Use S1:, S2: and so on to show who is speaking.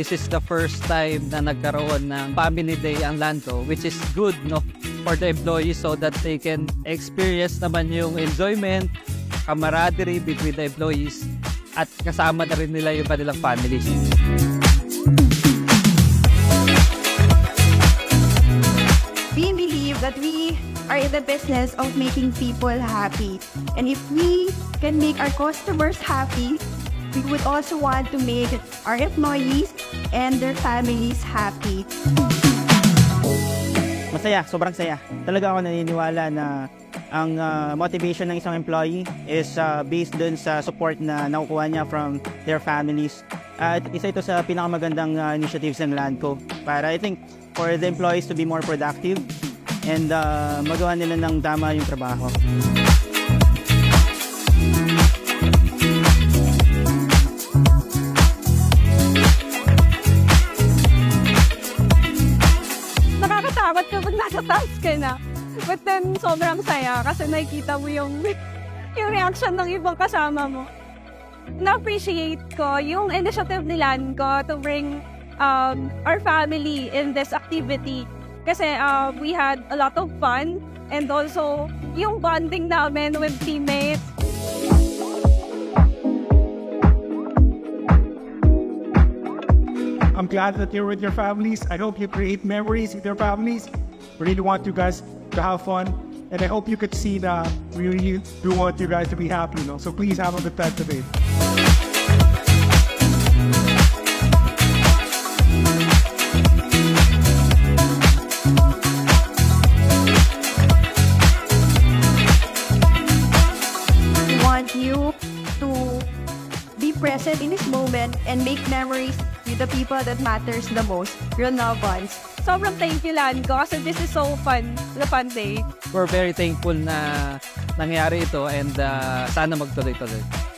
S1: this is the first time na nagkaroon ng family day ang Landco, which is good, no, for the employees so that they can experience naman yung enjoyment, camaraderie between the employees at kasama na rin nila yung kanilang families.
S2: We believe that we are in the business of making people happy. And if we can make our customers happy, we would also want to make our employees and their families happy.
S3: Masaya, sobrang saya. Talaga ako naniniwala na ang motivation ng isang employee is based dun sa support na nakukuha niya from their families. At isa ito sa pinakamagandang initiatives ng Landco para I think for the employees to be more productive and magawa nila ng tama yung trabaho.
S4: Nakakatakot kapag nasa task ka na. But then, sobrang saya kasi nakikita mo yung reaction ng ibang kasama mo. Na-appreciate ko yung initiative ni Landco to bring our family in this activity. Kasi we had a lot of fun and also yung bonding namin with teammates.
S5: I'm glad that you're with your families. I hope you create memories with your families. We really want you guys to have fun. And I hope you could see that we really do want you guys to be happy, you know. So please have a good time today.
S2: We want you to be present in this moment and make memories with the people that matters the most, your loved ones.
S4: Sobrang thank you, Landco, kasi this is so fun, the fun day.
S1: We're very thankful na nangyari ito and sana magtuloy-tuloy.